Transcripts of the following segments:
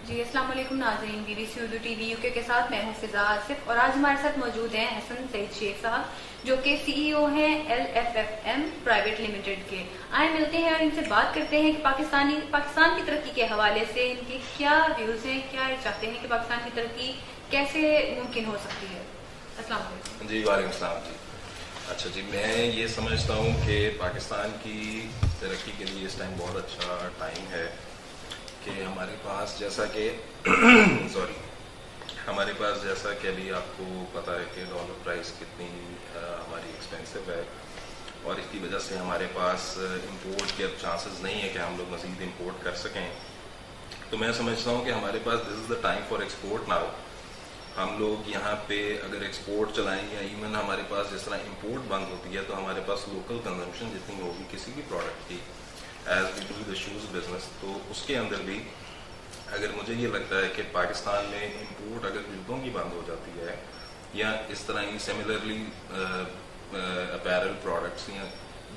جی السلام علیکم ناظرین، B B C Urdu T V UK کے ساتھ میں ہوں فضا آصف، اور آج ہمارے ساتھ موجود ہیں حسن سعید شیخ صاحب جو کہ CEO ہیں LFFM پرائیویٹ لمیٹڈ کے. آئے ملتے ہیں اور ان سے بات کرتے ہیں کہ پاکستان کی ترقی کے حوالے سے ان کے کیا ویوز ہیں، کیا چاہتے ہیں کہ پاکستان کی ترقی کیسے ممکن ہو سکتی ہے. السلام علیکم. جی وعلیکم السلام. جی اچھا جی، میں یہ سمجھتا ہوں کہ پاکستان کی ترقی کے لیے اس ٹائم بہت اچھا ٹائم ہے کہ ہمارے پاس جیسا کہ ہمارے پاس جیسا کہ ابھی آپ کو پتہ ہے کہ ڈالر پرائس کتنی ہماری ایکسپینسو ہے، اور اس کی وجہ سے ہمارے پاس امپورٹ کے اب چانسز نہیں ہے کہ ہم لوگ مزید امپورٹ کر سکیں. تو میں سمجھتا ہوں کہ ہمارے پاس this is the time for export now. ہم لوگ یہاں پہ اگر ایکسپورٹ چلائیں یا ایون ہمارے پاس جس طرح امپورٹ بند ہوتی ہے تو ہمارے پاس لوکل کنزمپشن جتنی ہوگی کسی بھی پروڈکٹ کی، as we do the shows business, تو اس کے اندر بھی اگر مجھے یہ لگتا ہے کہ پاکستان میں امپورٹ اگر جوتوں کی بند ہو جاتی ہے یا اس طرح ہی سملرلی اپیرل پروڈکٹس یا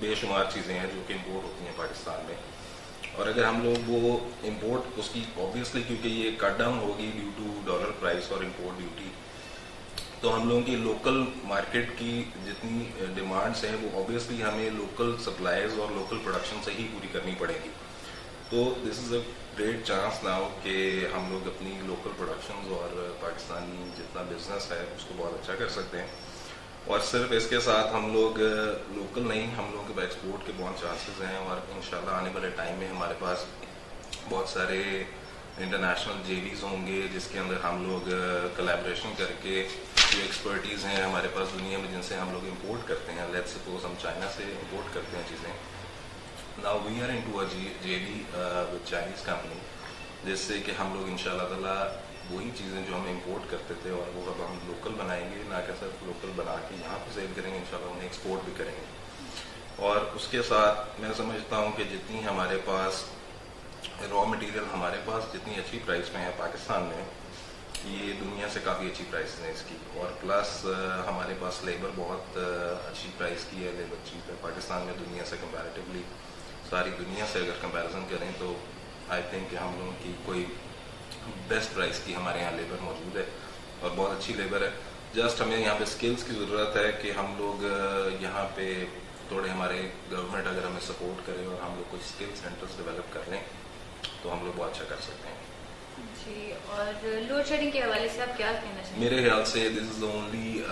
بے شمار چیزیں ہیں جو کہ امپورٹ ہوتی ہیں پاکستان میں، اور اگر ہم لوگ وہ امپورٹ اس کی اوبیسلی کیونکہ یہ کٹ ڈاؤن ہوگی ڈیو ٹو ڈالر پرائس اور امپورٹ ڈیوٹی، تو ہم لوگوں کی لوکل مارکیٹ کی جتنی ڈیمانڈس ہیں وہ اوبیسلی ہمیں لوکل سپلائز اور لوکل پروڈکشن سے ہی پوری کرنی پڑے گی. تو دس از اے گریٹ چانس ناؤ کہ ہم لوگ اپنی لوکل پروڈکشنز اور پاکستانی جتنا بزنس ہے اس کو بہت اچھا کر سکتے ہیں. اور صرف اس کے ساتھ ہم لوگ لوکل نہیں، ہم لوگوں کے ایکسپورٹ کے بہت چانسز ہیں، اور انشاءاللہ آنے والے ٹائم میں ہمارے پاس بہت سارے انٹرنیشنل JVs ہوں گے جس کے اندر ہم لوگ کلیبریشن کر کے جو ایکسپرٹیز ہیں ہمارے پاس دنیا میں جن سے ہم لوگ امپورٹ کرتے ہیں، لیٹس سپوز ہم چائنا سے امپورٹ کرتے ہیں چیزیں، now we are into a JV with Chinese company, جس سے کہ ہم لوگ انشاءاللہ تعالیٰ وہی چیزیں جو ہم امپورٹ کرتے تھے اور وہ اب ہم لوکل بنائیں گے، نہ کہ صرف لوکل بنا کے یہاں پہ سیل کریں گے، انشاءاللہ انہیں ایکسپورٹ بھی کریں گے. اور اس کے ساتھ میں سمجھتا ہوں کہ جتنی ہمارے پاس را مٹیریل ہمارے پاس جتنی اچھی پرائس میں ہے پاکستان میں، یہ دنیا سے کافی اچھی پرائس ہیں اس کی، اور پلس ہمارے پاس لیبر بہت اچھی پرائس کی ہے، لیبر چیپ ہے پاکستان میں دنیا سے کمپیریٹیولی. ساری دنیا سے اگر کمپیریزن کریں تو آئی تھنک کہ ہم لوگوں کی کوئی بیسٹ پرائس کی ہمارے یہاں لیبر موجود ہے اور بہت اچھی لیبر ہے. جسٹ ہمیں یہاں پہ اسکلس کی ضرورت ہے کہ ہم لوگ یہاں پہ تھوڑے ہمارے گورنمنٹ اگر ہمیں سپورٹ کرے اور ہم لوگ کوئی اسکل سینٹرز ڈیولپ کر لیں تو ہم لوگ بہت اچھا کر سکتے ہیں. جی، اور لوڈ شیڈنگ کے حوالے سے آپ کیا کہنا چاہیں گے؟ میرے خیال سے this is the only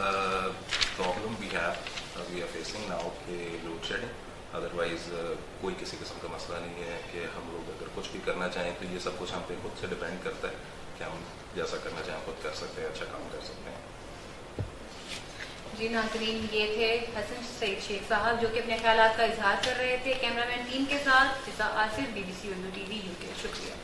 problem we are facing now کہ لوڈ شیڈنگ. ادروائز کوئی کسی قسم کا مسئلہ نہیں ہے کہ ہم لوگ اگر کچھ بھی کرنا چاہیں تو یہ سب کچھ ہم پہ خود سے ڈپینڈ کرتا ہے کہ ہم جیسا کرنا چاہیں خود کر سکتے ہیں، اچھا کام کر سکتے ہیں. جی ناظرین، یہ تھے حسن سعید شیخ صاحب جو کہ اپنے خیالات کا اظہار کر رہے تھے. کیمرہ مین ٹیم کے ساتھ فضا Asif, BBC Urdu TV UK. شکریہ.